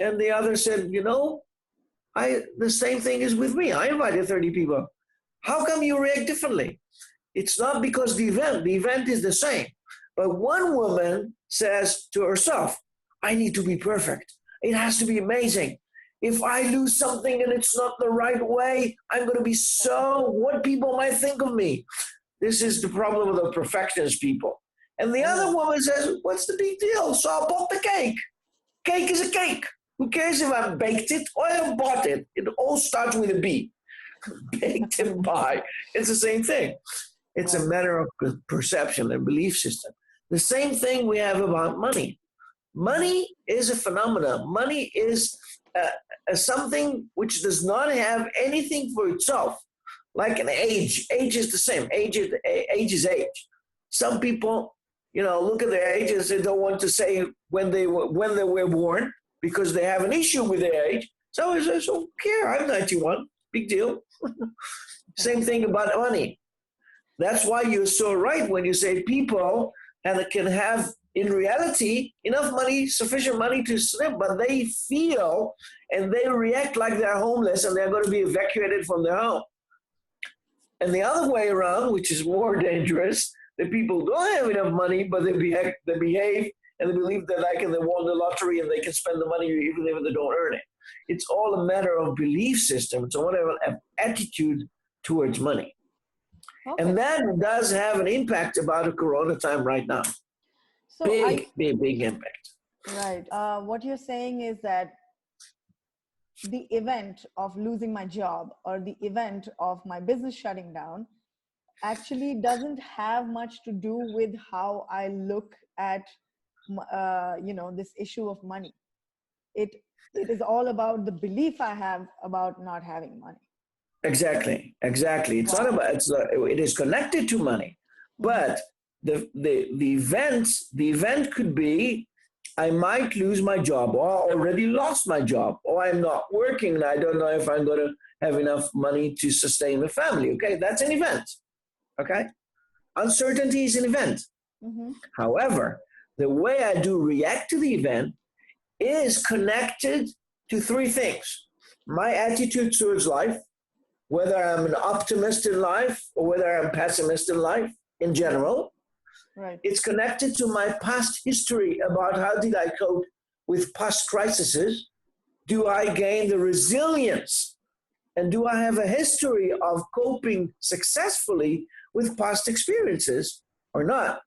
And the other said, the same thing is with me. I invited 30 people. How come you react differently? It's not because the event is the same. But one woman says to herself, I need to be perfect. It has to be amazing. If I lose something and it's not the right way, I'm going to be what people might think of me. This is the problem with the perfectionist people. And the other woman says, what's the big deal? So I bought the cake. Cake is a cake. Who cares if I baked it or I bought it? It all starts with a B. Baked and buy. It's the same thing. It's a matter of perception and belief system. The same thing we have about money. Money is a phenomenon. Money is something which does not have anything for itself. Like an age. Age is the same. Age is age. Some people, look at their age and they don't want to say when they were born because they have an issue with their age. So I say, so care. I'm 91. Big deal. Same thing about money. That's why you're so right when you say people can have, in reality, enough money, sufficient money to sleep, but they feel and they react like they're homeless and they're going to be evacuated from their home. And the other way around, which is more dangerous, the people don't have enough money, but they behave and they believe that they won the lottery and they can spend the money even if they don't earn it. It's all a matter of belief system. It's a matter of attitude towards money. Okay. And that does have an impact about the Corona time right now. So big impact. Right. What you're saying is that the event of losing my job or the event of my business shutting down actually doesn't have much to do with how I look at, this issue of money. It is all about the belief I have about not having money. Exactly. It's not about, it is connected to money, but the event could be, I might lose my job or I already lost my job or I'm not working and I don't know if I'm going to have enough money to sustain my family. Okay. That's an event. Okay. Uncertainty is an event. Mm-hmm. However, the way I do react to the event is connected to three things. My attitude towards life, whether I'm an optimist in life or whether I'm pessimist in life in general. Right. It's connected to my past history about how did I cope with past crises. Do I gain the resilience? And do I have a history of coping successfully with past experiences or not?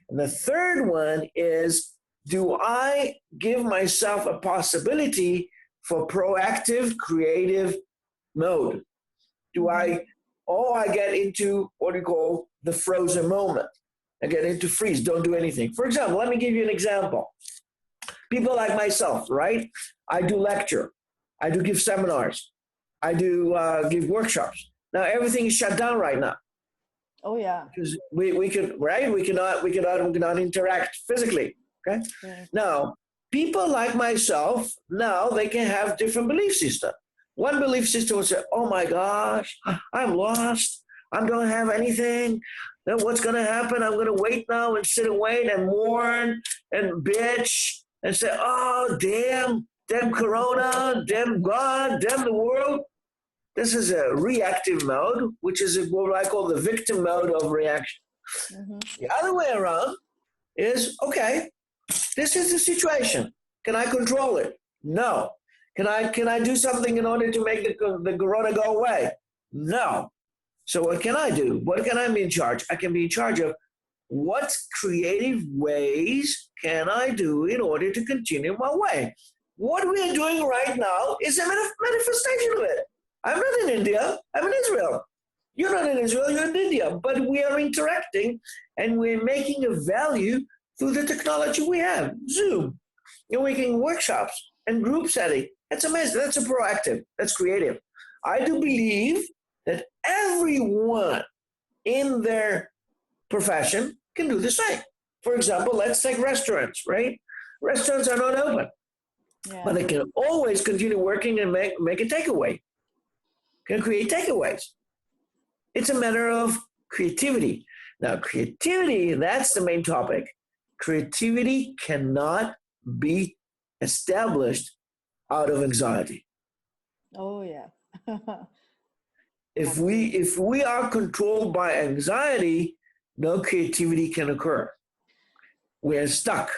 And the third one is, do I give myself a possibility for proactive, creative mode? Do I get into what we call the frozen moment? I get into freeze, don't do anything. For example, let me give you an example. People like myself, right? I do lecture. I do give seminars. I do give workshops. Now everything is shut down right now. Oh yeah. Because we cannot interact physically. Okay. Yeah. Now, people like myself, now they can have different belief system. One belief system would say, oh my gosh, I'm lost. I don't have anything. Then what's going to happen? I'm going to wait now and sit and wait and mourn and bitch and say, oh, damn Corona, damn God, damn the world. This is a reactive mode, which is what I call the victim mode of reaction. Mm-hmm. The other way around is, okay, this is the situation. Can I control it? No. Can I do something in order to make the corona go away? No. So what can I do? What can I be in charge? I can be in charge of what creative ways can I do in order to continue my way? What we are doing right now is a manifestation of it. I'm not in India. I'm in Israel. You're not in Israel. You're in India. But we are interacting and we're making a value through the technology we have. Zoom. You're making workshops and group setting. That's amazing. That's a proactive. That's creative. I do believe that everyone in their profession can do the same. For example, let's take restaurants, right? Restaurants are not open, but they can always continue working and make a takeaway. Can create takeaways. It's a matter of creativity. Now, creativity, that's the main topic. Creativity cannot be established out of anxiety. Oh, yeah. If we are controlled by anxiety, no creativity can occur. We're stuck.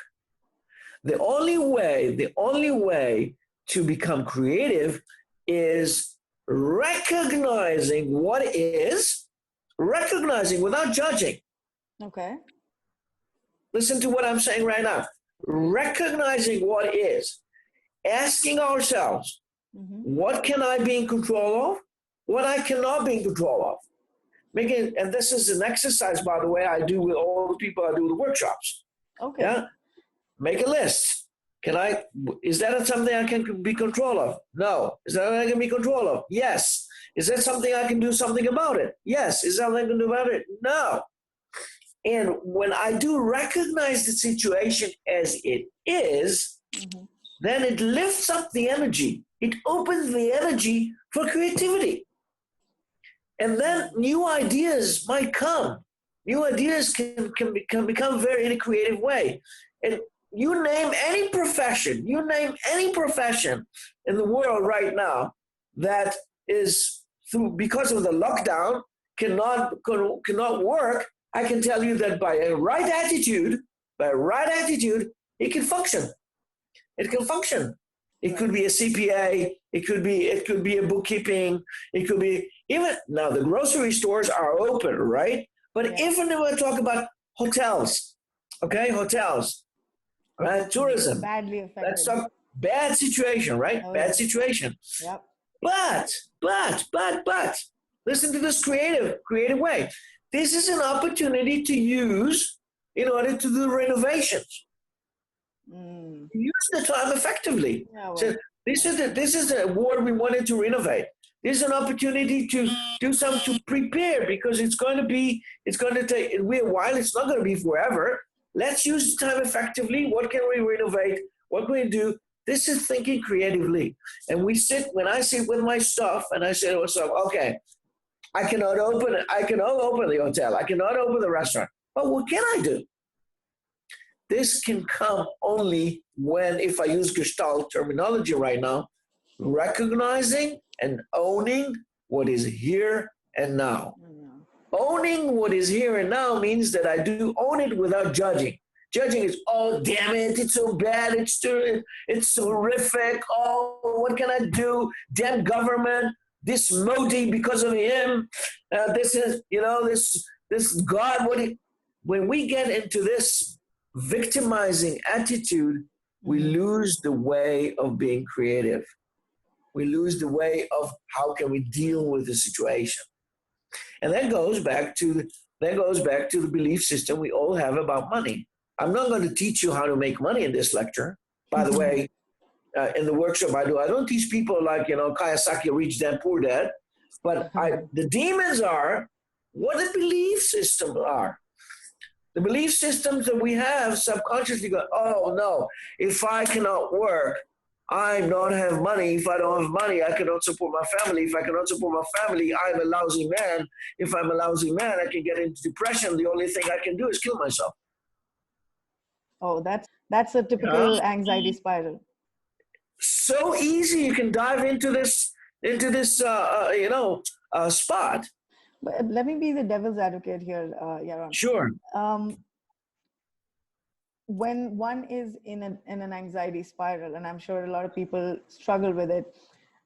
The only way to become creative is recognizing what is, recognizing without judging. Okay. Listen to what I'm saying right now. Recognizing what is, asking ourselves, what can I be in control of? What I cannot be in control of. And this is an exercise, by the way, I do with all the people I do the workshops. Okay. Yeah. Make a list. Is that something I can be control of? No. Is that something I can be control of? Yes. Is that something I can do something about it? Yes. Is that something I can do about it? No. And when I do recognize the situation as it is, then it lifts up the energy. It opens the energy for creativity. And then new ideas might come. New ideas can become very in a creative way. And you name any profession in the world right now that is because of the lockdown cannot work. I can tell you that by a right attitude, it can function. It can function. It could be a CPA. It could be a bookkeeping. It could be even now the grocery stores are open, right? But even if I talk about hotels, okay, right, tourism, badly affected. That's a bad situation, right? Bad situation. Yep. But listen to this creative way. This is an opportunity to use in order to do renovations. Use the time effectively. Yeah, well, so this is the award we wanted to renovate. This is an opportunity to do something to prepare because it's going to take a while. It's not going to be forever. Let's use the time effectively. What can we renovate? What can we do? This is thinking creatively. And when I sit with my stuff and I say to myself, okay, I cannot open the hotel. I cannot open the restaurant. But what can I do? This can come only when, if I use Gestalt terminology right now, recognizing and owning what is here and now. Owning what is here and now means that I do own it without judging. Judging is, oh, damn it, it's so bad, it's horrific, oh, what can I do? Damn government, this Modi, because of him, this God, when we get into this victimizing attitude, we lose the way of being creative. We lose the way of how can we deal with the situation. And that goes back to the belief system we all have about money. I'm not going to teach you how to make money in this lecture. By the way, in the workshop I don't teach people like, Kiyosaki, Rich Dad, Poor Dad. But the demons are what the belief systems are. The belief systems that we have subconsciously go, oh, no, if I cannot work, I don't have money. If I don't have money, I cannot support my family. If I cannot support my family, I'm a lousy man. If I'm a lousy man, I can get into depression. The only thing I can do is kill myself. Oh, that's a typical anxiety spiral. So easy. You can dive into this spot. But let me be the devil's advocate here, Yaron. Sure. When one is in an anxiety spiral, and I'm sure a lot of people struggle with it,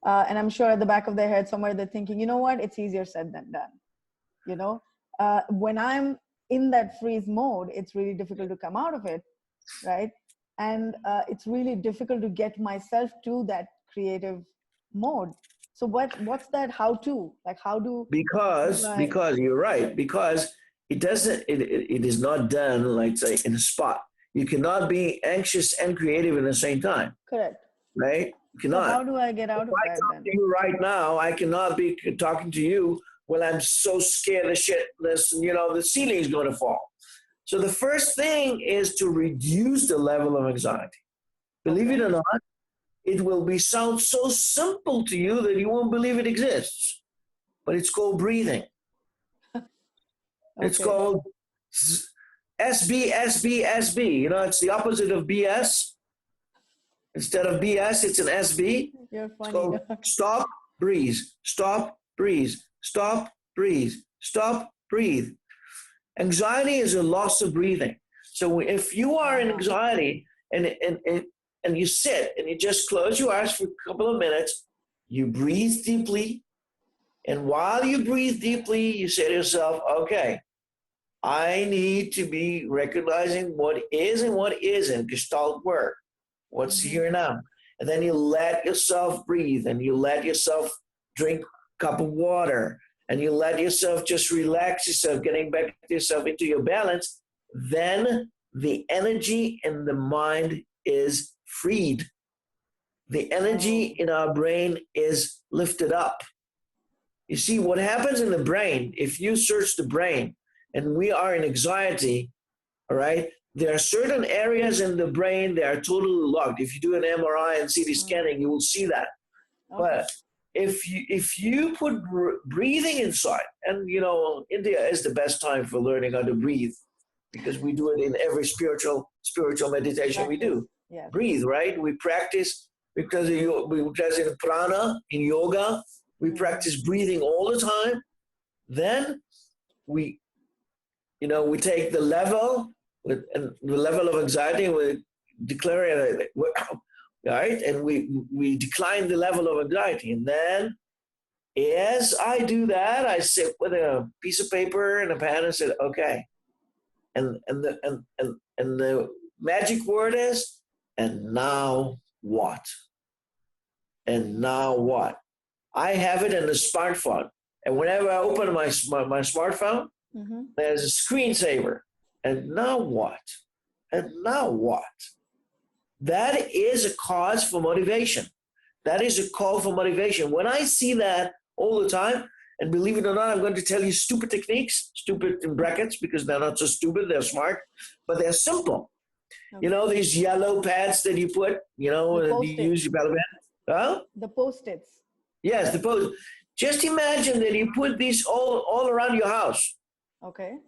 and I'm sure at the back of their head somewhere they're thinking, you know what, it's easier said than done. When I'm in that freeze mode, it's really difficult to come out of it, right? And it's really difficult to get myself to that creative mode. So what's that how-to? Like because you're right, because it is not done, like say, in a spot. You cannot be anxious and creative at the same time. Correct. Right? You cannot. So how do I get out of that then? To you right now, I cannot be talking to you when I'm so scared of shit, the ceiling is going to fall. So the first thing is to reduce the level of anxiety. Believe it or not, it will sound so simple to you that you won't believe it exists. But it's called breathing. It's called SB. It's the opposite of BS. Instead of BS, it's an SB. You're funny. So stop, breathe, stop, breathe, stop, breathe, stop, breathe. Anxiety is a loss of breathing. So if you are in anxiety and you sit and you just close your eyes for a couple of minutes, you breathe deeply. And while you breathe deeply, you say to yourself, okay, I need to be recognizing what is and what isn't Gestalt work. What's here now? And then you let yourself breathe and you let yourself drink a cup of water and you let yourself just relax yourself, getting back to yourself into your balance. Then the energy in the mind is freed. The energy in our brain is lifted up. You see, what happens in the brain, if you search the brain and we are in anxiety, all right, there are certain areas in the brain that are totally locked. If you do an MRI and CT scanning, you will see that. Okay. But if you put breathing inside, and you know, India is the best time for learning how to breathe because we do it in every spiritual meditation we do. Yes. Breathe, right? We practice because we practice in prana, in yoga. We practice breathing all the time. Then we take the level and the level of anxiety. We declare it, right? And we decline the level of anxiety. And then, as I do that, I sit with a piece of paper and a pen and say, okay. And the magic word is, and now what? And now what? I have it in the smartphone. And whenever I open my smartphone, there's a screensaver. And now what? And now what? That is a cause for motivation. That is a call for motivation. When I see that all the time, and believe it or not, I'm going to tell you stupid techniques, stupid in brackets, because they're not so stupid, they're smart, but they're simple. Okay. You know, these yellow pads that you put, you use your belly band. Huh? The Post-its. Yes, the Post. Just imagine that you put these all around your house. Okay.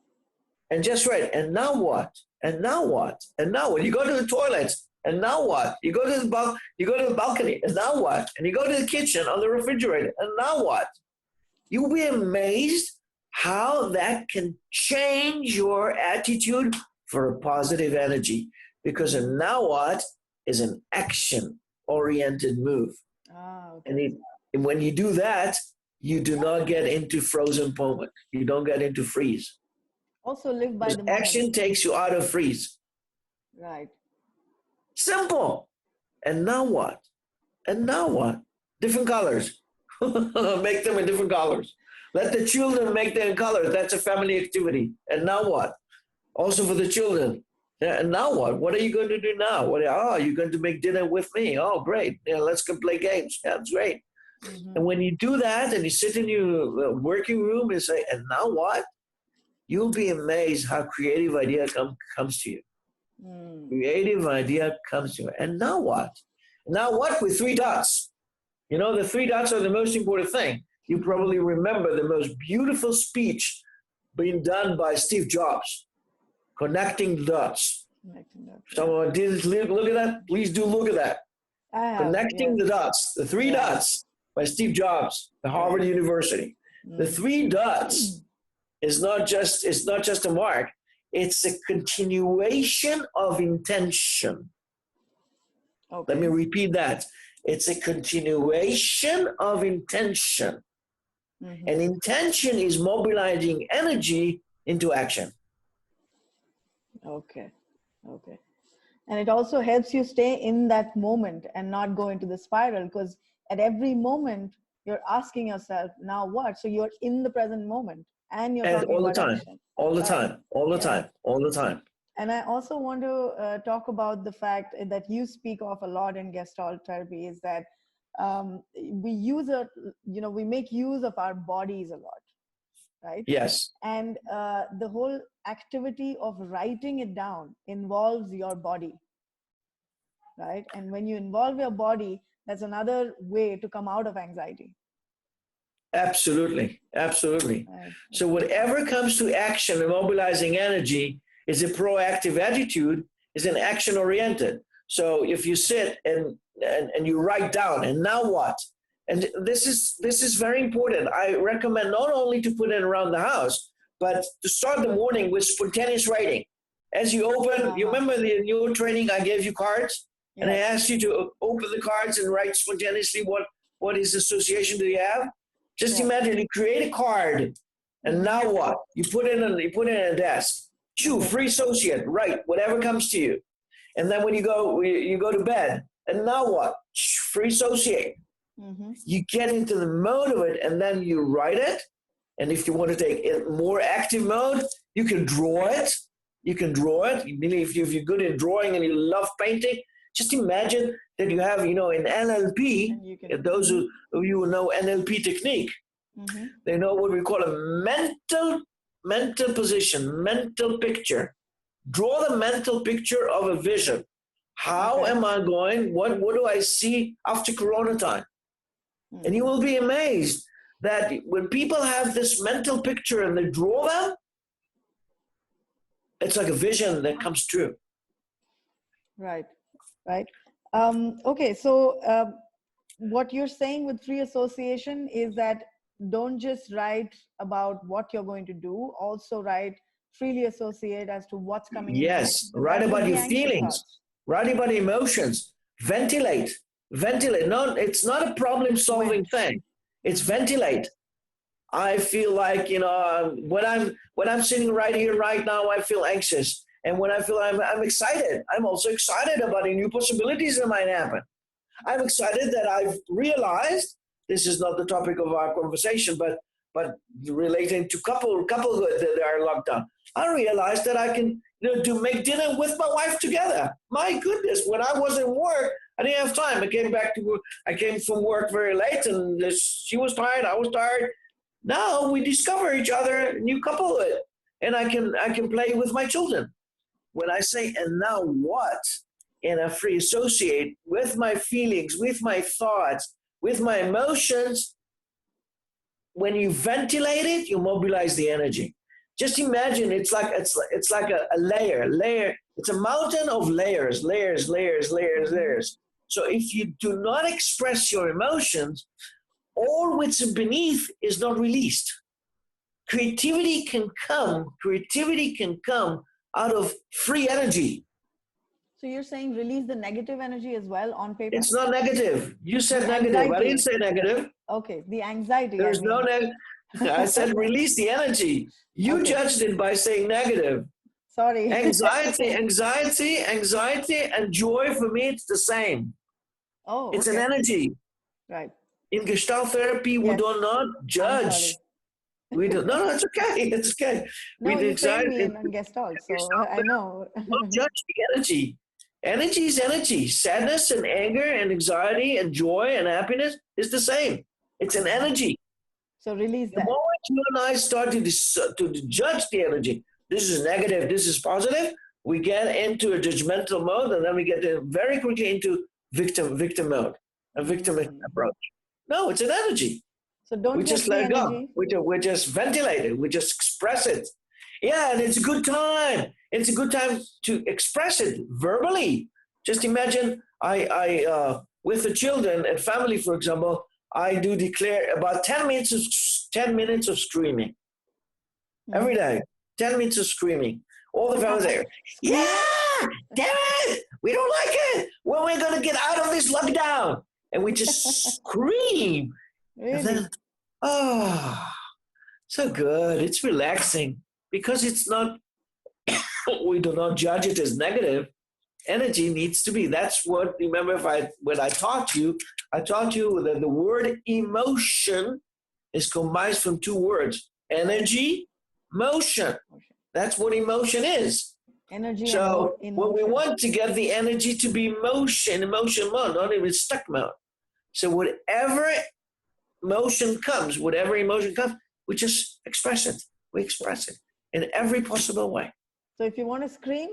And just write, and now what? And now what? And now what? You go to the toilet, and now what? You go to the balcony, and now what? And you go to the kitchen on the refrigerator, and now what? You'll be amazed how that can change your attitude for a positive energy. Because a now what is an action-oriented move. Okay. And when you do that, you do not get into frozen moment. You don't get into freeze. Also live by the moment. Action takes you out of freeze. Right. Simple. And now what? And now what? Different colors. Make them in different colors. Let the children make them in colors. That's a family activity. And now what? Also for the children. Yeah, and now what? What are you going to do now? You're going to make dinner with me. Oh, great. Yeah, let's go play games. Yeah, that's great. And when you do that and you sit in your working room and say, and now what? You'll be amazed how creative idea comes to you. Creative idea comes to you. And now what? Now what with 3 dots? You know, the 3 dots are the most important thing. You probably remember the most beautiful speech being done by Steve Jobs, connecting the dots. Someone did look at that? Please do look at that. Connecting the dots, the 3 dots by Steve Jobs, the Harvard University. The 3 dots is not just a mark. It's a continuation of intention. Okay. Let me repeat that. It's a continuation of intention. And intention is mobilizing energy into action. Okay. And it also helps you stay in that moment and not go into the spiral, because at every moment you're asking yourself, now what? So you're in the present moment and you're talking all the about time, action. all the time. And I also want to talk about the fact that you speak of a lot in Gestalt therapy is that we make use of our bodies a lot, right? Yes. And the whole activity of writing it down involves your body, right? And when you involve your body, that's another way to come out of anxiety. Absolutely. Right. So whatever comes to action and mobilizing energy is a proactive attitude, is an action oriented. So if you sit and you write down, and now what? And this is very important. I recommend not only to put it around the house, but to start the morning with spontaneous writing. As you open, you remember the new training I gave you cards, and I asked you to open the cards and write spontaneously what is association do you have? Just imagine you create a card, and now what? You put it in a desk. Free associate, write whatever comes to you. And then when you go to bed, and now what? Free associate. You get into the mode of it, and then you write it. And if you want to take it more active mode, you can draw it. If you're good in drawing and you love painting, just imagine that you have, in NLP, those of you who know NLP technique, they know what we call a mental position, mental picture. Draw the mental picture of a vision. How am I going? What do I see after Corona time? And you will be amazed that when people have this mental picture and they draw them, it's like a vision that comes true. Right. Okay, so what you're saying with free association is that don't just write about what you're going to do, also freely associate as to what's coming. Yes, write about your feelings, write about emotions, ventilate. No, it's not a problem-solving thing. It's ventilate. I feel like, when I'm sitting right here, right now, I feel anxious. And when I feel I'm excited, I'm also excited about the new possibilities that might happen. I'm excited that I've realized, this is not the topic of our conversation, but relating to couple that are locked down. I realized that I can make dinner with my wife together. My goodness, when I was in work, I didn't have time. I came from work very late, and she was tired, I was tired. Now we discover each other, new couplehood, and I can play with my children. When I say, and now what? And I free associate with my feelings, with my thoughts, with my emotions. When you ventilate it, you mobilize the energy. Just imagine it's like a layer. It's a mountain of layers. So if you do not express your emotions, all what's beneath is not released. Creativity can come out of free energy. So you're saying release the negative energy as well on paper? It's not negative. You said negative. Anxiety. I didn't say negative. Okay, the anxiety. There's no negative. I said release the energy. You judged it by saying negative. Sorry. Anxiety, and joy, for me, it's the same. It's an energy. Right. In Gestalt Therapy, we do not judge. We do. No, it's okay. It's okay. No, you trained me in Gestalt, so I know. Don't judge the energy. Energy is energy. Sadness and anger and anxiety and joy and happiness is the same. It's an energy. So release that. The moment you and I start to judge the energy, this is negative, this is positive, we get into a judgmental mode, and then we get very quickly into victim mode, a victim approach. No, it's an energy. So don't just let it go. We just ventilate it. We just express it. Yeah, and it's a good time. It's a good time to express it verbally. Just imagine I with the children and family, for example, I do declare about 10 minutes of screaming every day. 10 minutes of screaming. All the families there. Yeah, damn it, we don't like it. When we're going to get out of this lockdown? And we just scream. Really? And then, so good. It's relaxing because it's not, we do not judge it as negative. Energy needs to be. That's what, remember, when I taught you that the word emotion is combined from two words: energy, motion. That's what emotion is. Energy. So when we want to get the energy to be emotion mode, not even stuck mode. So whatever emotion comes, we just express it. We express it in every possible way. So if you want to scream,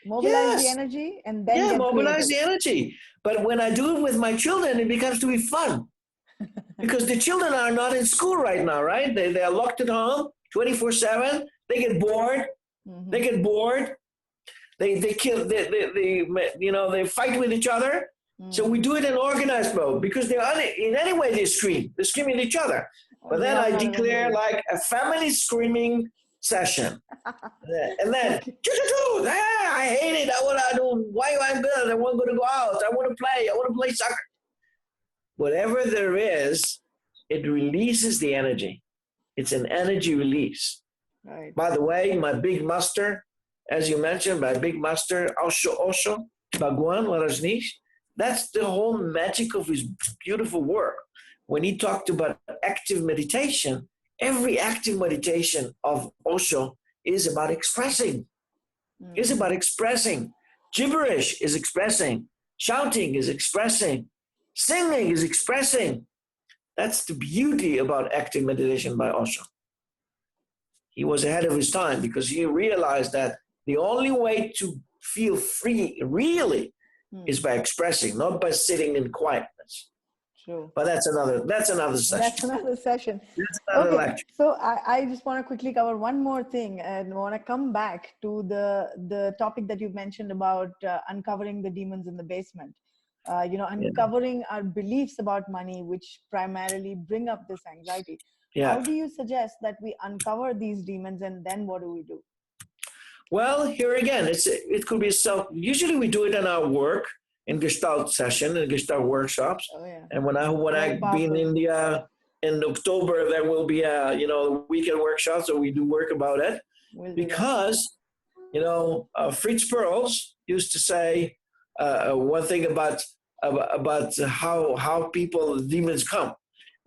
mobilize the energy, and then mobilize the energy. But when I do it with my children, it becomes to be fun. Because the children are not in school right now, right? They are locked at home 24/7. They get bored. Mm-hmm. They kill, they fight with each other. So we do it in organized mode because in any way they scream. They scream at each other. But then I declare like a family screaming session. And then, Okay. I hate it. I don't, why I'm good. I want to go out. I want to play soccer. Whatever there is, it releases the energy. It's an energy release. Right. By the way, my big master, as you mentioned, my big master, Osho, Bhagwan Rajneesh, that's the whole magic of his beautiful work. When he talked about active meditation, every active meditation of Osho is about expressing. It's about expressing. Gibberish is expressing. Shouting is expressing. Singing is expressing. That's the beauty about active meditation by Osho. He was ahead of his time because he realized that the only way to feel free really is by expressing, not by sitting in quietness. True. But that's another session. That's another session. That's another lecture. So I just want to quickly cover one more thing and want to come back to the topic that you mentioned about uncovering the demons in the basement. Uncovering our beliefs about money, which primarily bring up this anxiety. Yeah. How do you suggest that we uncover these demons, and then what do we do? Well, here again, it could be usually we do it in our work, in Gestalt session, in Gestalt workshops. Oh, yeah. And when I've been in India in October, there will be a weekend workshop, so we do work about it. Because Fritz Perls used to say one thing about how demons come,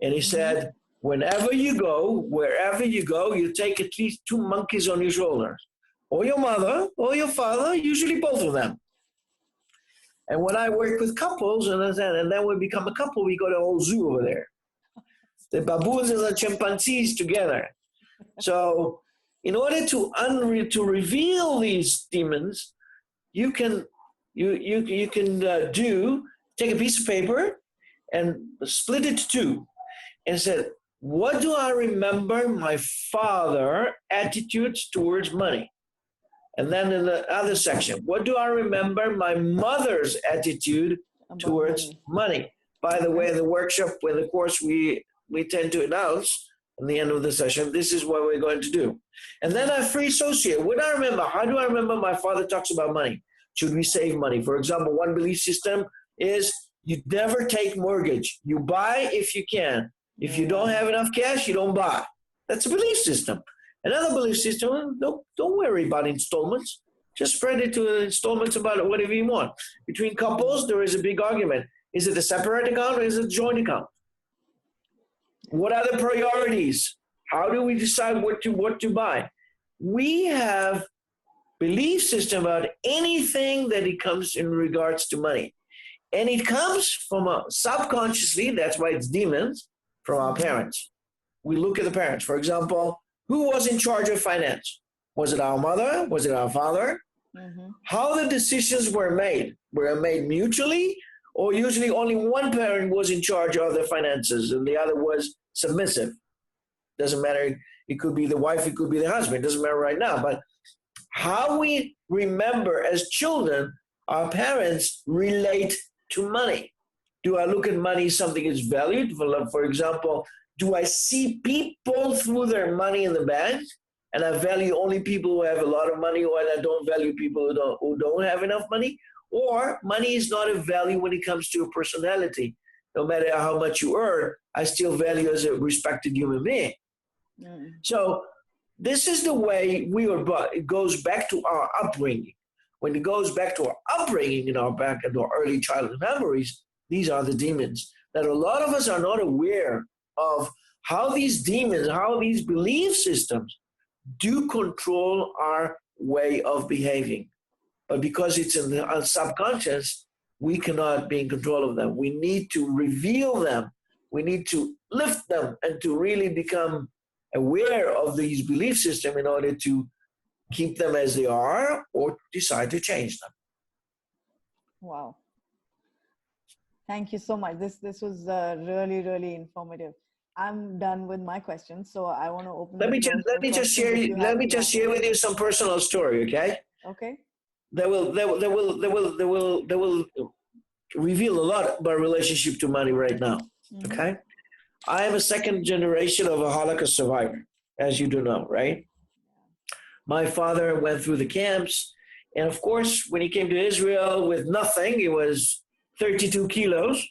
and he said, wherever you go, you take at least 2 monkeys on your shoulders, or your mother, or your father, usually both of them. And when I work with couples, and then we become a couple, we go to a whole zoo over there. The baboons and the chimpanzees together. So in order to reveal these demons, you can take a piece of paper and split it to 2 and said, what do I remember my father attitudes towards money? And then in the other section, what do I remember my mother's attitude towards money? By the way, in the workshop, in the course, we tend to announce at the end of the session, this is what we're going to do. And then I free associate. What do I remember? How do I remember my father talks about money? Should we save money? For example, one belief system is you never take mortgage. You buy if you can. If you don't have enough cash, you don't buy. That's a belief system. Another belief system, don't worry about installments. Just spread it to installments about whatever you want. Between couples, there is a big argument. Is it a separate account or is it a joint account? What are the priorities? How do we decide what to buy? We have belief system about anything that it comes in regards to money. And it comes from subconsciously, that's why it's demons, from our parents. We look at the parents. For example, who was in charge of finance? Was it our mother? Was it our father? How the decisions were made mutually, or usually only one parent was in charge of the finances and the other was submissive? Doesn't matter. It could be the wife, it could be the husband. It doesn't matter right now. But how we remember as children, our parents relate to money. Do I look at money as something that's valued? For example, do I see people through their money in the bank, and I value only people who have a lot of money, or I don't value people who don't have enough money? Or money is not a value when it comes to a personality. No matter how much you earn, I still value as a respected human being. So this is the way it goes back to our upbringing. When it goes back to our upbringing back into our early childhood memories, these are the demons that a lot of us are not aware of, how these demons, how these belief systems do control our way of behaving. But because it's in the subconscious, we cannot be in control of them. We need to reveal them. We need to lift them and to really become aware of these belief systems in order to keep them as they are or decide to change them. Wow. Thank you so much. This was really, really informative. I'm done with my questions, so I want to open. Let me just share with you some personal story, okay? Okay. that will reveal a lot about relationship to money right now. Mm-hmm. Okay, I am a second generation of a Holocaust survivor, as you do know, right? My father went through the camps, and of course, when he came to Israel with nothing, it was 32 kilos.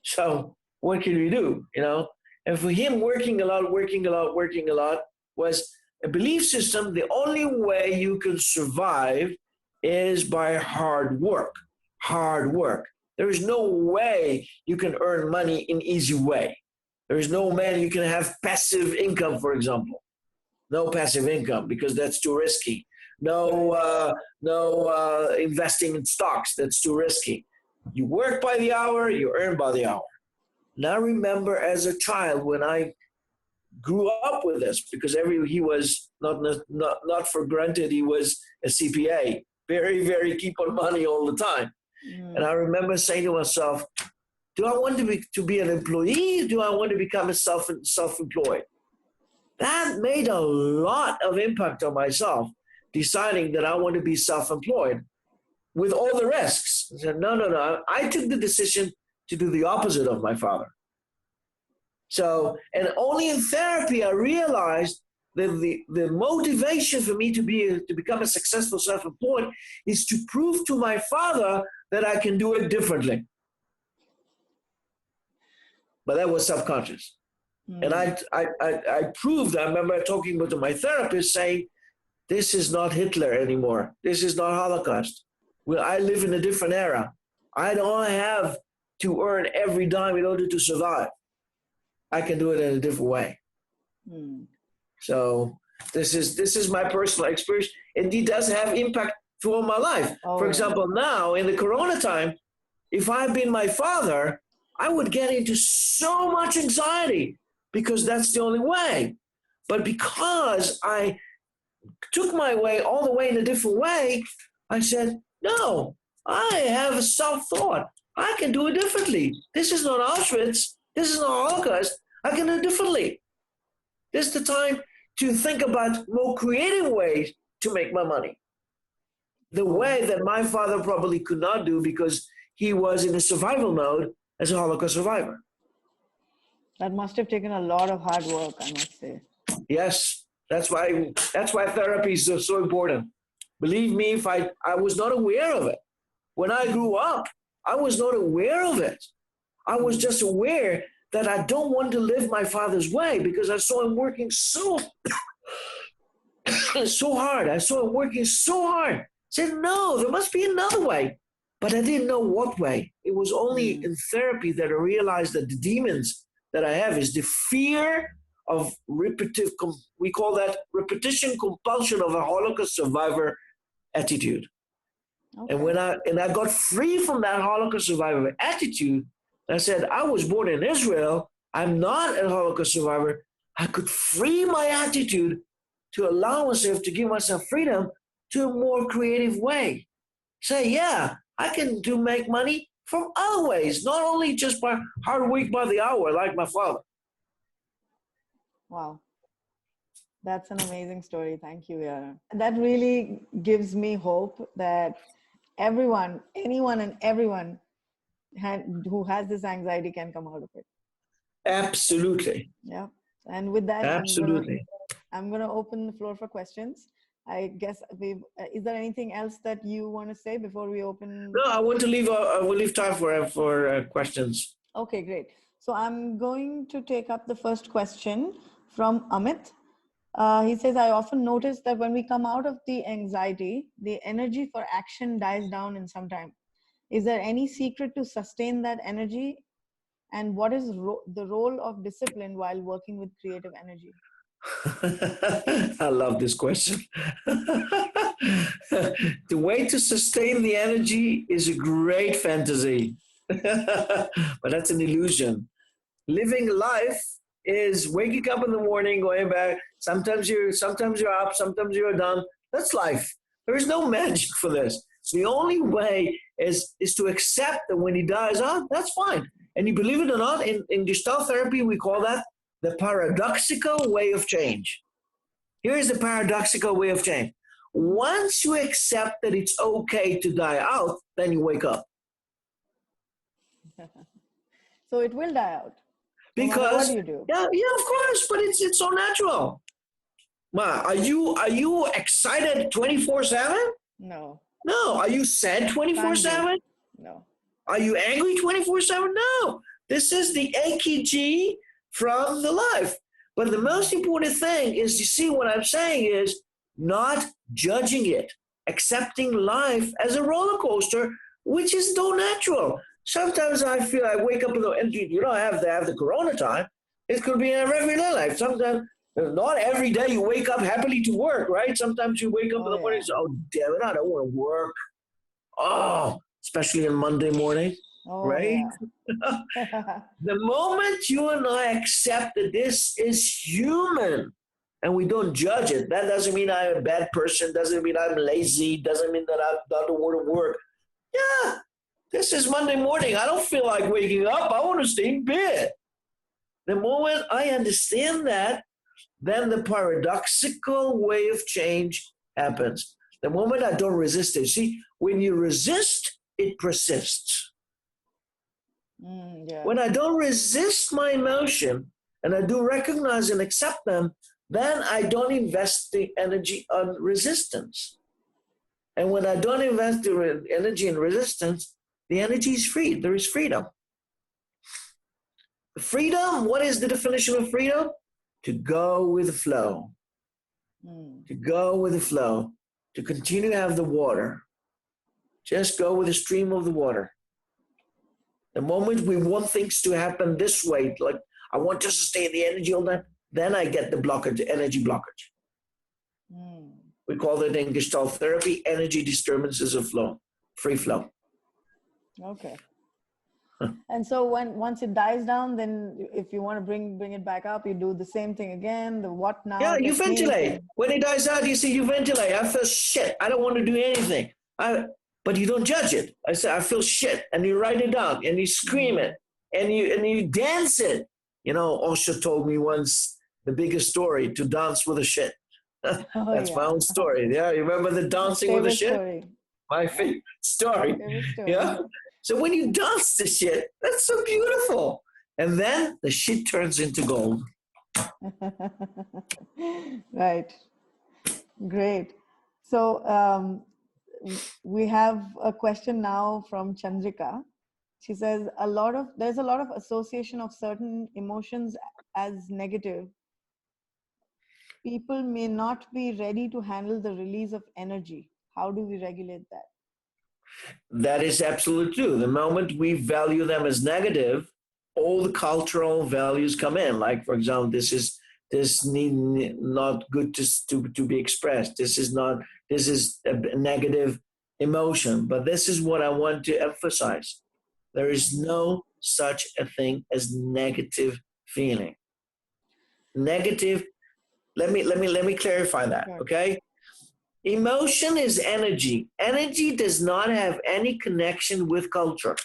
So what can we do, you know? And for him, working a lot was a belief system. The only way you can survive is by hard work. Hard work. There is no way you can earn money in easy way. There is no way you can have passive income, for example. No passive income because that's too risky. No investing in stocks. That's too risky. You work by the hour, you earn by the hour. Now remember, as a child, when I grew up with this, because he was not for granted. He was a CPA, very keep on money all the time. And I remember saying to myself, do I want to be an employee? Do I want to become a self-employed? That made a lot of impact on myself, deciding that I want to be self-employed with all the risks. I said, no. I took the decision to do the opposite of my father. So, and only in therapy I realized that the motivation for me to become a successful self-employed is to prove to my father that I can do it differently. But that was subconscious. And I proved, I remember talking to my therapist saying, this is not Hitler anymore. This is not Holocaust. Well, I live in a different era. I don't have to earn every dime in order to survive. I can do it in a different way. So this is my personal experience. And it does have impact throughout my life. For example, now in the Corona time, if I had been my father, I would get into so much anxiety because that's the only way. But because I took my way all the way in a different way, I said, no, I have a self-thought. I can do it differently. This is not Auschwitz. This is not Holocaust. I can do it differently. This is the time to think about more creative ways to make my money. The way that my father probably could not do because he was in a survival mode as a Holocaust survivor. That must have taken a lot of hard work, I must say. Yes, that's why therapy is so important. Believe me, if I was not aware of it. When I grew up, I was not aware of it. I was just aware that I don't want to live my father's way because I saw him working so hard. I saw him working so hard. I said, no, there must be another way. But I didn't know what way. It was only in therapy that I realized that the demons that I have is the fear of we call that repetition compulsion of a Holocaust survivor attitude. Okay. And when I got free from that Holocaust survivor attitude, I said, I was born in Israel. I'm not a Holocaust survivor. I could free my attitude to allow myself to give myself freedom to a more creative way. Say, yeah, I can make money from other ways, not only just by hard work by the hour, like my father. Wow. That's an amazing story. Thank you, Yaron. That really gives me hope that anyone and everyone who has this anxiety can come out of it. Absolutely. Yeah. And with that, absolutely, I'm going to open the floor for questions. I guess is there anything else that you want to say before we open? No, I want to leave. I will leave time for questions. Okay, great. So I'm going to take up the first question from Amit. He says, I often notice that when we come out of the anxiety, the energy for action dies down in some time. Is there any secret to sustain that energy? And what is the role of discipline while working with creative energy? I love this question. The way to sustain the energy is a great fantasy, but that's an illusion. Living life is waking up in the morning, going back. Sometimes you're up, sometimes you're down. That's life. There is no magic for this. The only way is to accept that when he dies out, that's fine. And you believe it or not, in Gestalt Therapy, we call that the paradoxical way of change. Here is the paradoxical way of change. Once you accept that it's okay to die out, then you wake up. So it will die out. No matter Because, what you do. yeah, of course, but it's so natural. Ma, are you excited 24/7? No. No. Are you sad 24/7? No. Are you angry 24/7? No. This is the AKG from the life. But the most important thing is, you see, what I'm saying is not judging it, accepting life as a roller coaster, which is so natural. Sometimes I feel I wake up and you don't have to have the corona time. It could be in a regular life. Sometimes, not every day you wake up happily to work, right? Sometimes you wake up in the morning and say, oh, damn it, I don't want to work. Oh, especially on Monday morning, right? Yeah. The moment you and I accept that this is human and we don't judge it, that doesn't mean I'm a bad person, doesn't mean I'm lazy, doesn't mean that I don't want to work. Yeah, this is Monday morning. I don't feel like waking up. I want to stay in bed. The moment I understand that, then the paradoxical way of change happens. The moment I don't resist it. See, when you resist, it persists. Yeah. When I don't resist my emotion and I do recognize and accept them, then I don't invest the energy on resistance. And when I don't invest the energy in resistance, the energy is free. There is freedom. Freedom, what is the definition of freedom? To go with the flow. To go with the flow. To continue to have the water. Just go with the stream of the water. The moment we want things to happen this way, like I want just to stay in the energy all that, then I get the blockage, energy blockage. We call it in Gestalt Therapy, energy disturbances of flow, free flow. Okay. And so once it dies down, then if you want to bring it back up, you do the same thing again. The what now? Yeah, you ventilate. When it dies out, you see, you ventilate. I feel shit. I don't want to do anything. But you don't judge it. I say, I feel shit. And you write it down and you scream it and you dance it. You know, Osho told me once the biggest story, to dance with a shit. That's my own story. Yeah, you remember the dancing with the shit? Story. My favorite story. Yeah. So when you dance the shit, that's so beautiful. And then the shit turns into gold. Right. Great. So we have a question now from Chandrika. She says there's a lot of association of certain emotions as negative. People may not be ready to handle the release of energy. How do we regulate that? That is absolutely true. The moment we value them as negative, all the cultural values come in. Like, for example, this not good to be expressed. This is a negative emotion. But this is what I want to emphasize. There is no such a thing as negative feeling. Negative. Let me clarify that. Okay. Emotion is energy. Energy does not have any connection with culture.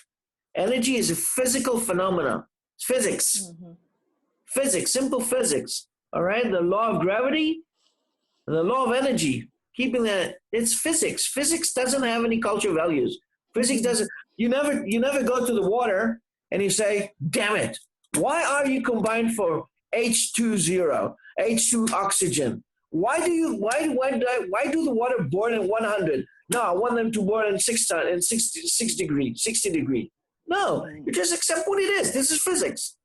Energy is a physical phenomenon. It's physics. Physics, simple physics. All right? The law of gravity and the law of energy. Keeping that, it's physics. Physics doesn't have any culture values. Physics doesn't, you never go to the water and you say, damn it, why are you combined for H2O, H2 oxygen? Why do the water boil in 100? No, I want them to boil in 60 degrees. No, you just accept what it is. This is physics.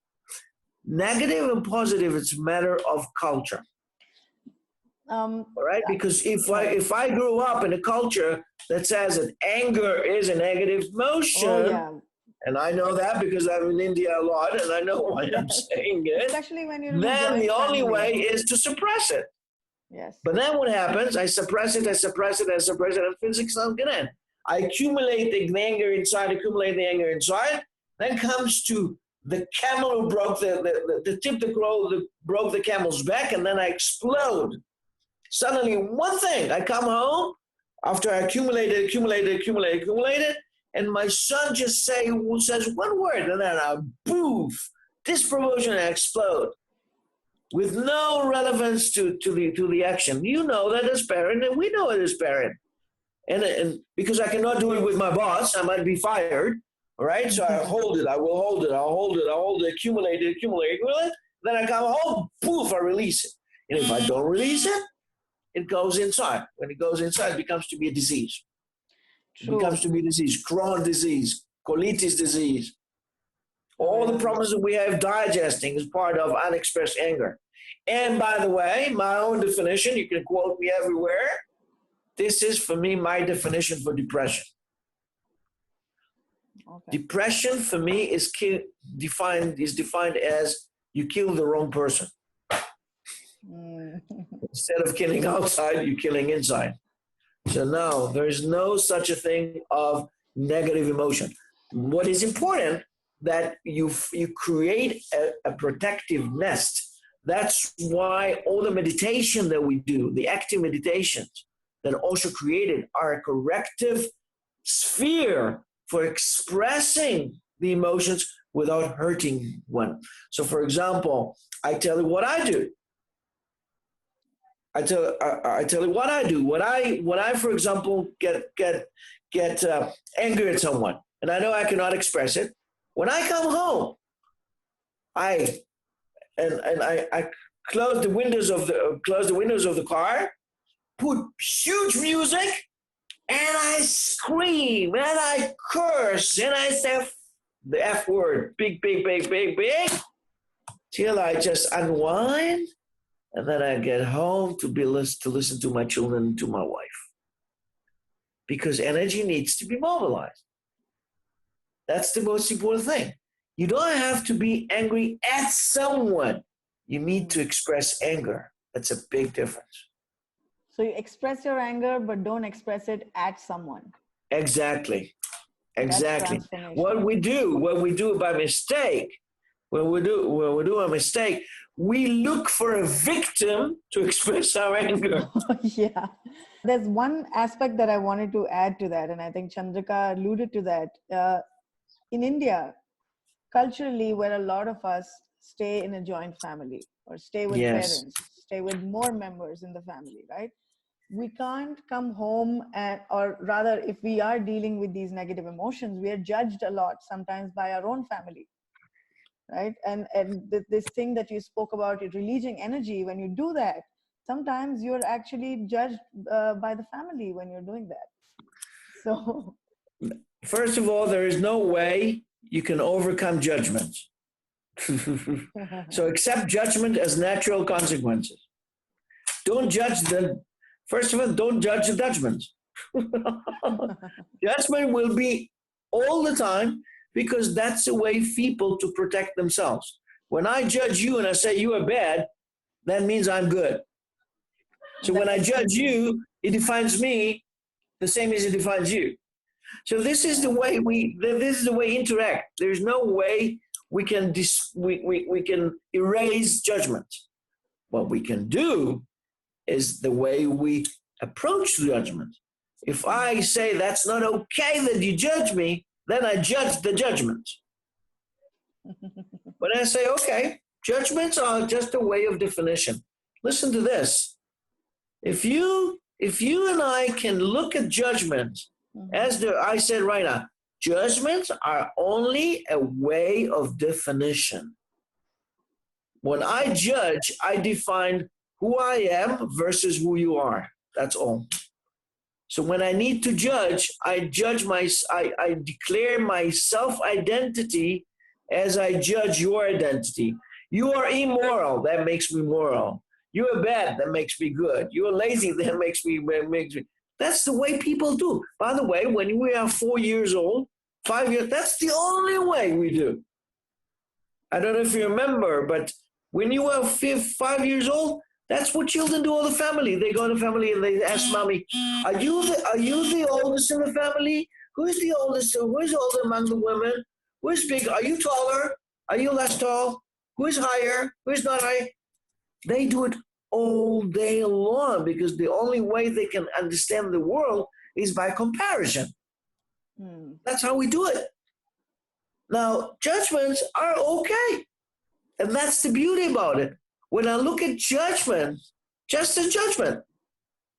Negative and positive, it's a matter of culture. All right, because if I grew up in a culture that says that anger is a negative emotion, and I know that because I'm in India a lot, and I know why I'm saying it. Especially when you're then the only way is to suppress it. Yes. But then what happens? I suppress it, and physics don't get in. I accumulate the anger inside. Then comes to the camel who broke the tip that broke the camel's back, and then I explode. Suddenly, one thing, I come home after I accumulated, and my son just says one word, and then I boof, this promotion, I explode. with no relevance to the action. You know that as parent, and we know it as parent. And because I cannot do it with my boss, I might be fired. All right, so I hold it. I will hold it. I'll hold it. I'll hold it. Accumulate it. Accumulate it. Then I come home. Poof! I release it. And if I don't release it, it goes inside. When it goes inside, it becomes to be a disease. True. It becomes to be a disease. Crohn's disease, colitis disease. All the problems that we have digesting is part of unexpressed anger. And by the way, my own definition, you can quote me everywhere. This is, for me, my definition for depression. Okay. Depression, for me, is defined as you kill the wrong person. Instead of killing outside, you're killing inside. So no, there is no such a thing of negative emotion. What is important, that you create a protective nest. That's why all the meditation that we do, the active meditations that also created, are a corrective sphere for expressing the emotions without hurting one. So for example, I tell you what I do. I tell you what I do. When I for example get angry at someone, and I know I cannot express it. When I come home, I close the windows of the car, put huge music, and I scream and I curse and I say the F word, big, till I just unwind. And then I get home to listen to my children and to my wife. Because energy needs to be mobilized. That's the most important thing. You don't have to be angry at someone. You need to express anger. That's a big difference. So you express your anger, but don't express it at someone. Exactly. What we do by mistake, when we do a mistake, we look for a victim to express our anger. Yeah. There's one aspect that I wanted to add to that, and I think Chandrika alluded to that. In India, culturally, where a lot of us stay in a joint family or stay with parents, stay with more members in the family, right? We can't come home or rather, if we are dealing with these negative emotions, we are judged a lot sometimes by our own family. Right. And this thing that you spoke about, releasing energy, when you do that, sometimes you're actually judged by the family when you're doing that. So, first of all, there is no way you can overcome judgments. So accept judgment as natural consequences. Don't judge them. First of all, don't judge the judgments. Judgment will be all the time, because that's the way people to protect themselves. When I judge you and I say you are bad, that means I'm good. So when I judge you, it defines me the same as it defines you. So this is the way we interact. There's no way we can erase judgment. What we can do is the way we approach judgment. If I say that's not okay that you judge me, then I judge the judgment. But I say, okay, judgments are just a way of definition. Listen to this. If you and I can look at judgments, as I said right now, judgments are only a way of definition. When I judge, I define who I am versus who you are. That's all. So when I need to judge, I declare my self-identity as I judge your identity. You are immoral, that makes me moral. You are bad, that makes me good. You are lazy, that makes me. That's the way people do. By the way, when we are 4 years old, 5 years, that's the only way we do. I don't know if you remember, but when you were 5 years old, that's what children do all the family. They go to the family and they ask mommy, are you the oldest in the family? Who's the oldest? Who's older among the women? Who's big? Are you taller? Are you less tall? Who's higher? Who's not high? They do it all day long, because the only way they can understand the world is by comparison. That's how we do it. Now, judgments are okay. And that's the beauty about it. When I look at judgment, just as judgment,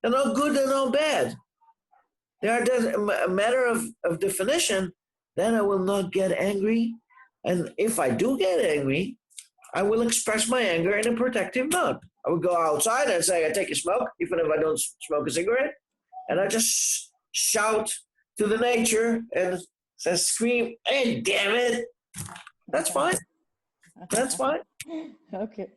they're not good, they're not bad. They are a matter of definition. Then I will not get angry. And if I do get angry, I will express my anger in a protective mode. I would go outside and say, I take a smoke, even if I don't smoke a cigarette. And I just shout to the nature and scream, hey, damn it. That's fine. That's fine. Okay.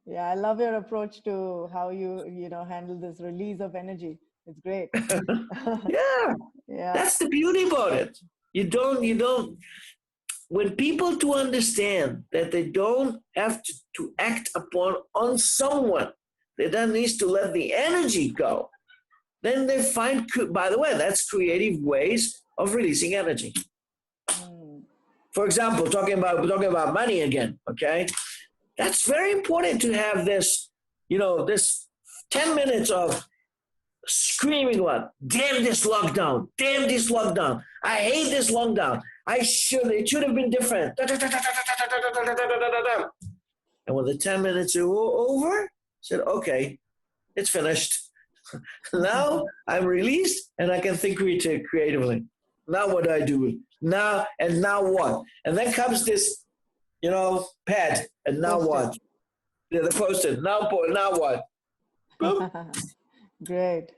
Yeah, I love your approach to how you handle this release of energy. It's great. Yeah. Yeah. That's the beauty about it. You don't, when people to understand that they don't have to act upon on someone, they then needs to let the energy go. Then they find, by the way, that's creative ways of releasing energy. For example, talking about money again, okay? That's very important to have this, this 10 minutes of screaming what? Damn this lockdown. Damn this lockdown. I hate this lockdown. It should have been different. And when the 10 minutes are over, I said, okay, it's finished. Now I'm released and I can think creatively. Now what do I do? Now what? And then comes this, pad. And now what? Yeah, the post-it. Now what? Boom. Great.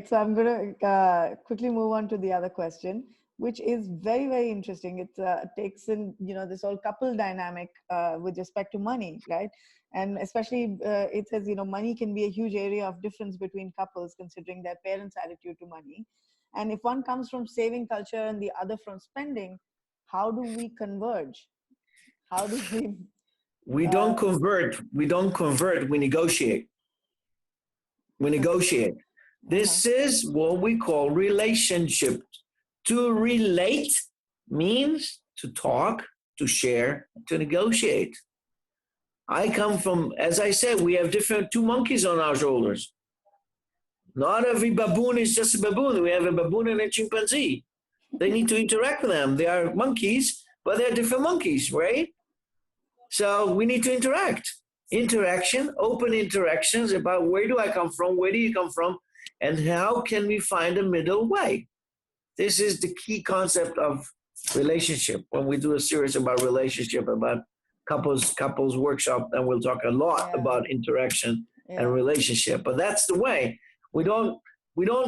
So I'm going to quickly move on to the other question, which is very, very interesting. It takes in, this whole couple dynamic with respect to money, right? And especially it says, money can be a huge area of difference between couples considering their parents' attitude to money. And if one comes from saving culture and the other from spending, how do we converge? How do we? We don't convert. We negotiate. We negotiate. This is what we call relationship. To relate means to talk, to share, to negotiate. I come from, as I said, we have two monkeys on our shoulders. Not every baboon is just a baboon. We have a baboon and a chimpanzee. They need to interact with them. They are monkeys, but they're different monkeys, right? So we need to interact. Open interactions about where do I come from, where do you come from, and how can we find a middle way? This is the key concept of relationship. When we do a series about relationship, about couples workshop, then we'll talk a lot about interaction and relationship. But that's the way. We don't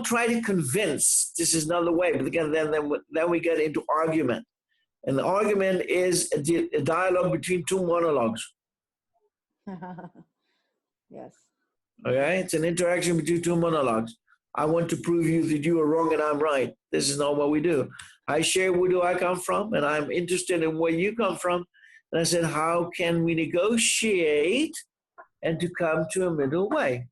try to convince this is not the way. But again, then we get into argument. And the argument is a dialogue between two monologues. Yes. Okay? It's an interaction between two monologues. I want to prove you that you are wrong and I'm right. This is not what we do. I share where do I come from, and I'm interested in where you come from. And I said, how can we negotiate and to come to a middle way?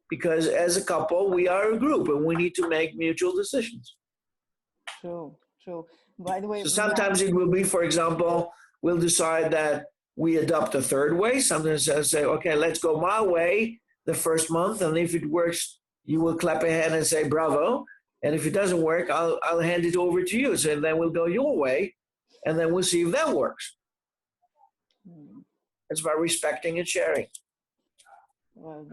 Because as a couple, we are a group and we need to make mutual decisions. True. By the way, so sometimes it will be, for example, we'll decide that we adopt a third way. Sometimes I say, okay, let's go my way the first month. And if it works, you will clap a hand and say, bravo. And if it doesn't work, I'll hand it over to you. So then we'll go your way and then we'll see if that works. It's about respecting and sharing. Well,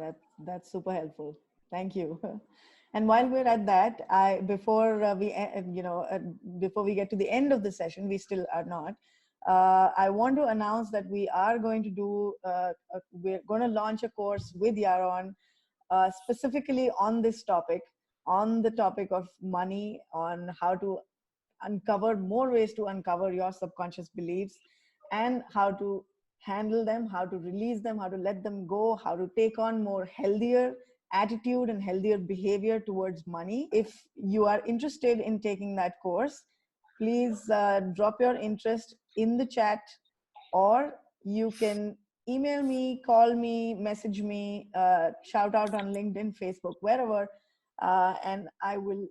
that's super helpful. Thank you. And while we're at that, before we get to the end of the session, we still are not. I want to announce that we are going to we're going to launch a course with Yaron specifically on this topic, on the topic of money, on how to uncover more ways to uncover your subconscious beliefs and how to handle them, how to release them, how to let them go, how to take on more healthier attitude and healthier behavior towards money. If you are interested in taking that course, please drop your interest in the chat, or you can email me, call me, message me, shout out on LinkedIn, Facebook, wherever, and I will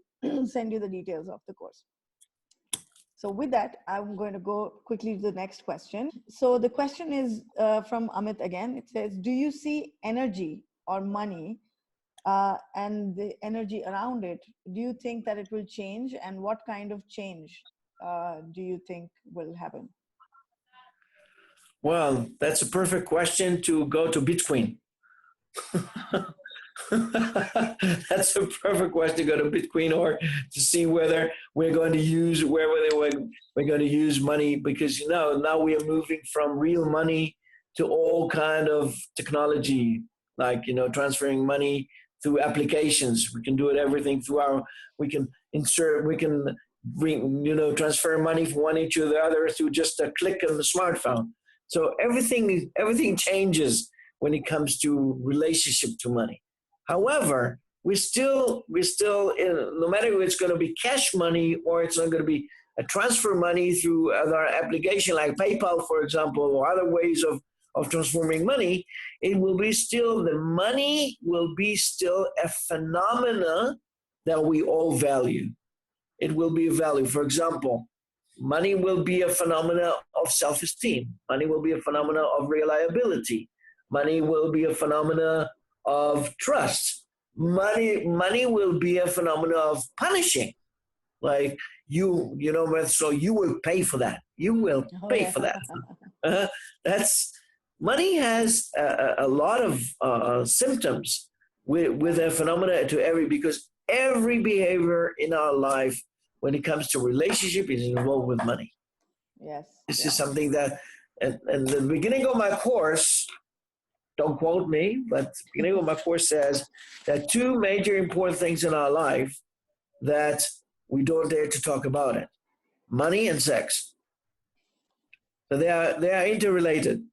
send you the details of the course. So with that, I'm going to go quickly to the next question. So the question is from Amit again. It says, do you see energy or money and the energy around it? Do you think that it will change? And what kind of change do you think will happen? Well, that's a perfect question to go to Bitcoin. That's a perfect question to go to Bitcoin or to see whether we're going to use we're going to use money, because now we are moving from real money to all kind of technology, like transferring money through applications. We can do it everything through we can bring transfer money from one each to the other through just a click on the smartphone. So everything changes when it comes to relationship to money. However, we're still no matter if it's going to be cash money or it's not going to be a transfer money through other application like PayPal, for example, or other ways of transforming money. The money will be still a phenomena that we all value. It will be a value. For example, money will be a phenomena of self-esteem. Money will be a phenomena of reliability. Money will be a phenomena of trust. Money will be a phenomena of punishing. Like so you will pay for that. You will Oh pay yeah. for that. That's money has a lot of symptoms with a phenomena to because every behavior in our life when it comes to relationship is involved with money. Yes. This Yeah. is something that, and the beginning of my course, don't quote me, but the beginning of my course says that two major important things in our life that we don't dare to talk about it: money and sex. So they are interrelated.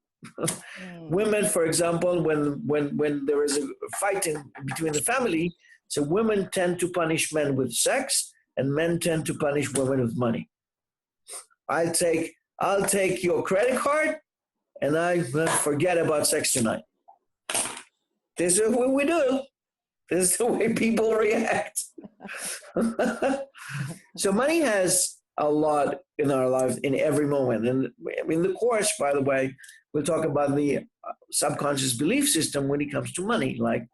Women, for example, when there is a fight between the family, so women tend to punish men with sex, and men tend to punish women with money. I'll take your credit card, and I forget about sex tonight. This is what we do. This is the way people react. So money has a lot in our lives in every moment. And in the course, by the way, we'll talk about the subconscious belief system when it comes to money. Like,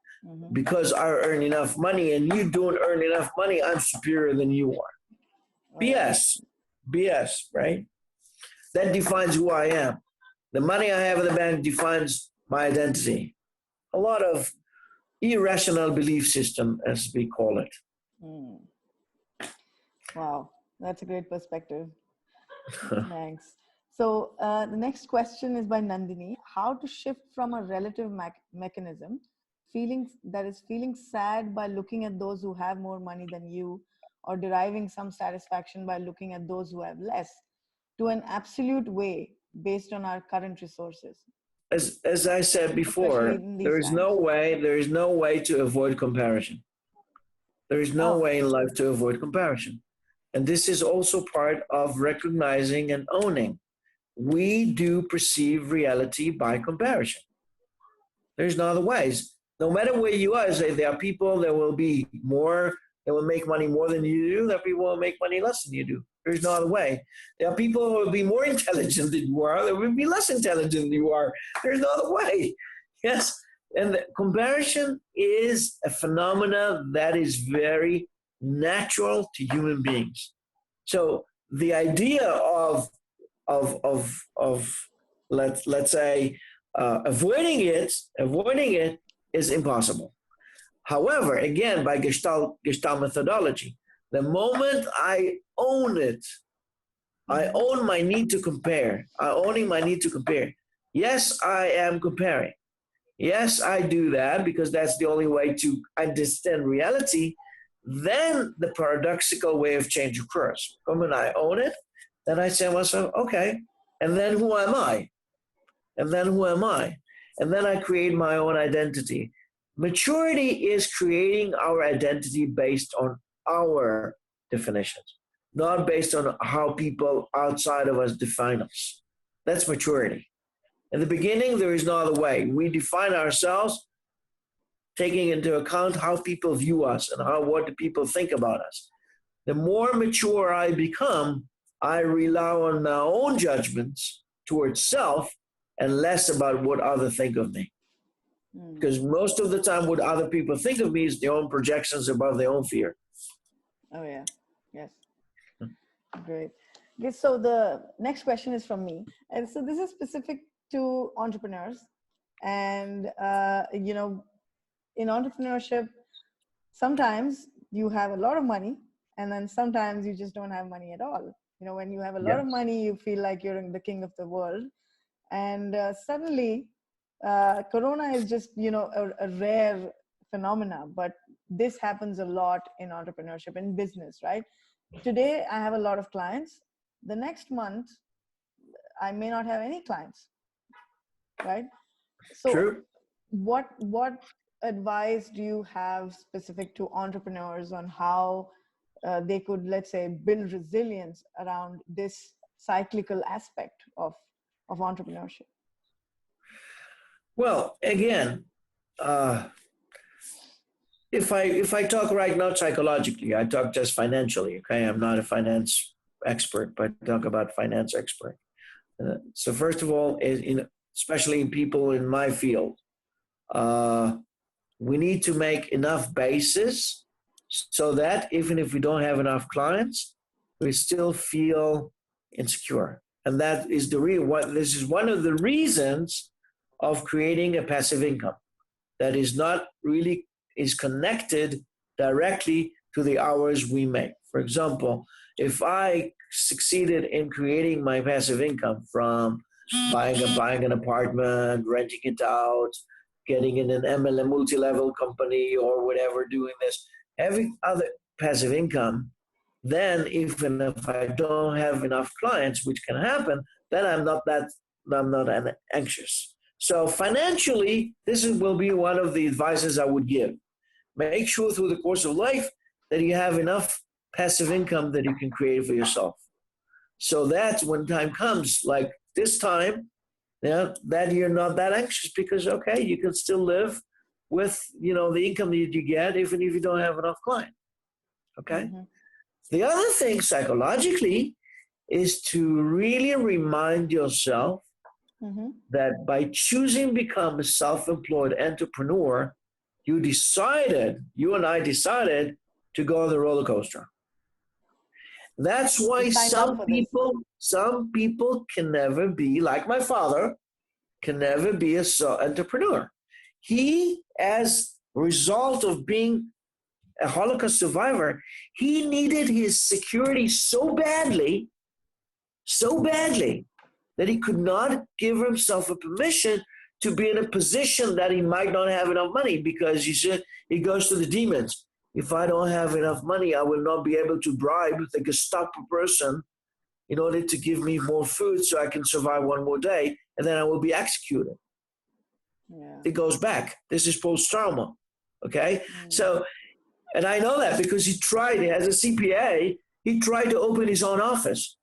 because I earn enough money and you don't earn enough money, I'm superior than you are. BS. BS, right? That defines who I am. The money I have in the bank defines my identity. A lot of irrational belief system, as we call it. Wow, that's a great perspective. Thanks. So the next question is by Nandini. How to shift from a relative mechanism, feeling sad by looking at those who have more money than you, or deriving some satisfaction by looking at those who have less, to an absolute way based on our current resources. As I said Especially before, in there these is times. no way to avoid comparison. There is no Oh, way in life to avoid comparison. And this is also part of recognizing and owning. We do perceive reality by comparison. There's no other ways. No matter where you are, say there are people that will be more, that will make money more than you do. There are people who will make money less than you do. There's no other way. There are people who will be more intelligent than you are. There will be less intelligent than you are. There's no other way. Yes. And the comparison is a phenomena that is very natural to human beings. So the idea of let's say avoiding it is impossible. However, again, by Gestalt methodology, the moment I own it, I own my need to compare. Owning my need to compare. Yes, I am comparing. Yes, I do that because that's the only way to understand reality. Then the paradoxical way of change occurs. When I own it, then I say to myself, okay, and then who am I? And then who am I? And then I create my own identity. Maturity is creating our identity based on our definitions, not based on how people outside of us define us. That's maturity. In the beginning, there is no other way. We define ourselves taking into account how people view us and what do people think about us. The more mature I become, I rely on my own judgments towards self and less about what others think of me. Because most of the time what other people think of me is their own projections about their own fear. Oh yeah. Yes. Great. Okay, so the next question is from me. And so this is specific to entrepreneurs, and in entrepreneurship, sometimes you have a lot of money, and then sometimes you just don't have money at all. When you have a lot of Yes. money, you feel like you're the king of the world, and suddenly, Corona is just a rare phenomena, but this happens a lot in entrepreneurship, in business, right? Today, I have a lot of clients. The next month, I may not have any clients, right? So True. what advice do you have specific to entrepreneurs on how they could, let's say, build resilience around this cyclical aspect of entrepreneurship? Well, again, uh, if I talk right now psychologically, I talk just financially. Okay, I'm not a finance expert, but I talk about finance expert. So first of all, especially in people in my field, uh, we need to make enough bases so that even if we don't have enough clients, we still feel insecure. And that is this is one of the reasons of creating a passive income that is not really is connected directly to the hours we make. For example, if I succeeded in creating my passive income from buying an apartment, renting it out, getting in an MLM multi-level company or whatever, doing this, having other passive income, then even if I don't have enough clients, which can happen, then I'm not anxious. So financially, will be one of the advices I would give. Make sure through the course of life that you have enough passive income that you can create for yourself. So that when time comes, like this time, that you're not that anxious because, okay, you can still live with, the income that you get even if you don't have enough clients. Okay. Mm-hmm. The other thing psychologically is to really remind yourself Mm-hmm. that by choosing to become a self-employed entrepreneur, you and I decided to go on the roller coaster. That's why Signed up for this. some people can never be, like my father, can never be an entrepreneur. He, as a result of being a Holocaust survivor, he needed his security so badly, that he could not give himself a permission to be in a position that he might not have enough money, because he goes to the demons. If I don't have enough money, I will not be able to bribe the Gestapo person in order to give me more food so I can survive one more day, and then I will be executed. Yeah. It goes back. This is post-trauma. Okay? So, and I know that because he tried, as a CPA, he tried to open his own office.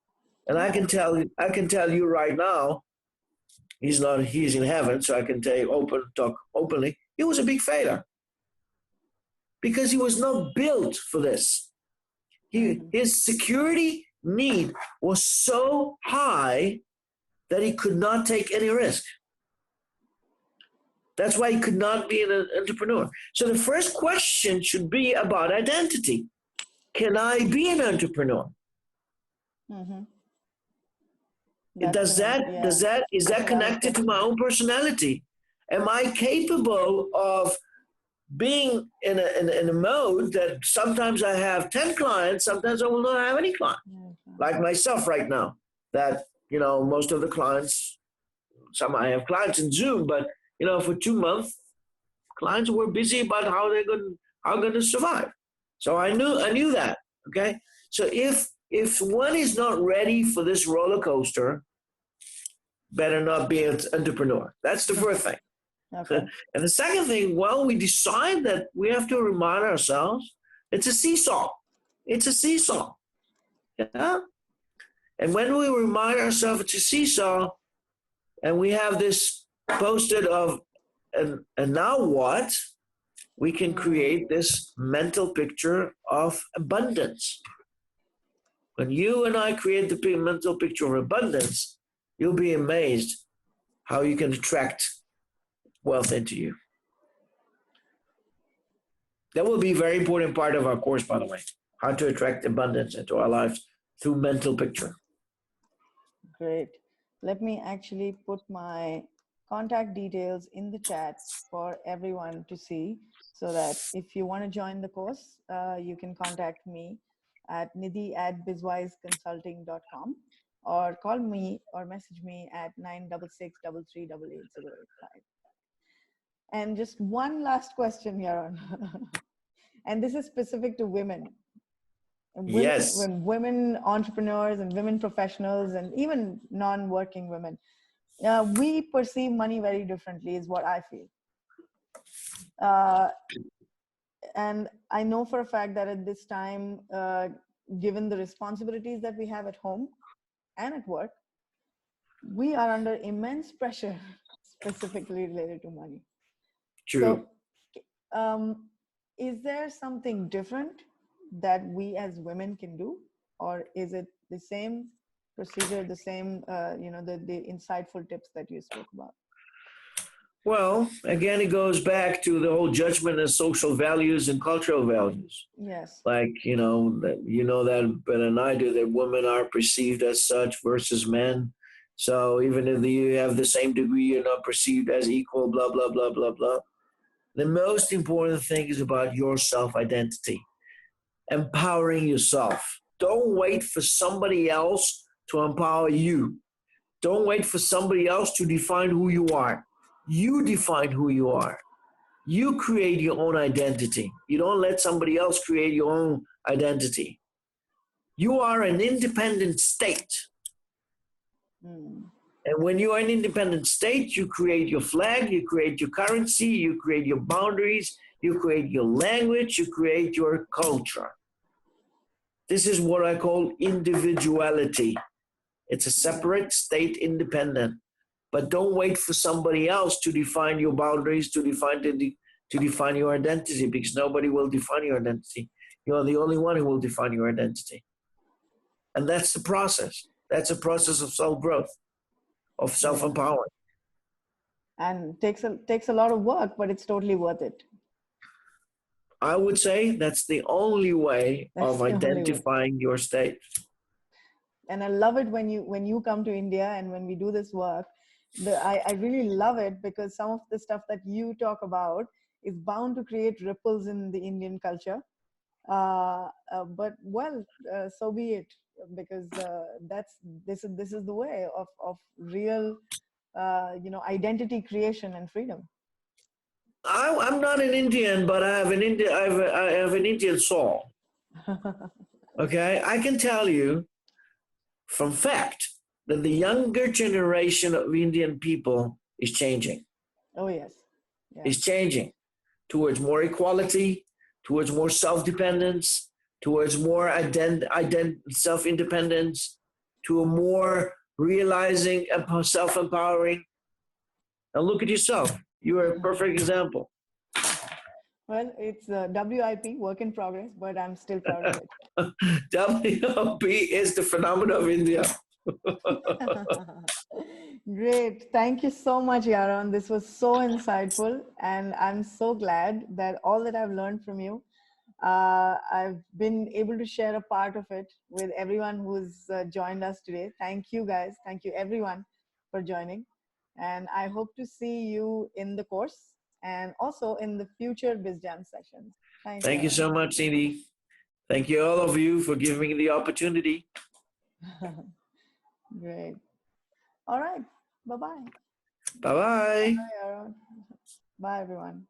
And I can tell you right now, he's in heaven, so I can talk openly. He was a big failure because he was not built for this. His security need was so high that he could not take any risk. That's why he could not be an entrepreneur. So the first question should be about identity. Can I be an entrepreneur? Mm-hmm. Is that connected to my own personality? Am I capable of being in a mode that sometimes I have 10 clients, sometimes I will not have any clients? Like myself right now, that, most of the clients, I have clients in Zoom, but, for 2 months, clients were busy about how they're going to survive. So I knew that. Okay. So if one is not ready for this roller coaster, better not be an entrepreneur. That's the first thing. Okay. And the second thing, we decide that we have to remind ourselves it's a seesaw. It's a seesaw. Yeah. And when we remind ourselves it's a seesaw, and we have this posted of, and now what? We can create this mental picture of abundance. When you and I create the mental picture of abundance, you'll be amazed how you can attract wealth into you. That will be a very important part of our course, by the way, how to attract abundance into our lives through mental picture. Great. Let me actually put my contact details in the chat for everyone to see, so that if you want to join the course, you can contact me at nidhi@bizwizeconsulting.com, or call me or message me at 96633888085. And just one last question, Yaron. And this is specific to women. Yes. When women entrepreneurs and women professionals and even non-working women, we perceive money very differently, is what I feel. And I know for a fact that at this time, given the responsibilities that we have at home and at work, we are under immense pressure, specifically related to money. True. So, is there something different that we as women can do, or is it the same procedure, the same, the insightful tips that you spoke about? Well, again, it goes back to the whole judgment of social values and cultural values. Yes. Like, that better than I do, that women are perceived as such versus men. So even if you have the same degree, you're not perceived as equal, blah, blah, blah, blah, blah. The most important thing is about your self-identity, empowering yourself. Don't wait for somebody else to empower you. Don't wait for somebody else to define who you are. You define who you are. You create your own identity. You don't let somebody else create your own identity. You are an independent state. And when you are an independent state, you create your flag, you create your currency, you create your boundaries, you create your language, you create your culture. This is what I call individuality. It's a separate state, independent. But don't wait for somebody else to define your boundaries, to define your identity, because nobody will define your identity. You're the only one who will define your identity. And that's the process. That's a process of self-growth, of self-empowerment. And takes a lot of work, but it's totally worth it. I would say that's the only way of identifying your state. And I love it when you come to India and when we do this work. I really love it, because some of the stuff that you talk about is bound to create ripples in the Indian culture. But so be it, because this is the way of real identity creation and freedom. I'm not an Indian, but I have an Indian soul. Okay, I can tell you from fact that the younger generation of Indian people is changing. Oh yes, yeah. Is changing towards more equality, towards more self-dependence, towards more self-independence, to a more realizing and self-empowering. Now look at yourself. You are a perfect example. Well, it's WIP, work in progress, but I'm still proud of it. WIP is the phenomenon of India. Great. Thank you so much, Yaron. This was so insightful, and I'm so glad that all that I've learned from you, I've been able to share a part of it with everyone who's joined us today. Thank you, guys. Thank you, everyone, for joining. And I hope to see you in the course and also in the future Bizjam sessions. Thank you so much, Nidhi. Thank you, all of you, for giving me the opportunity. Great. All right. Bye-bye. Bye-bye. Bye, Yaron. Bye, everyone.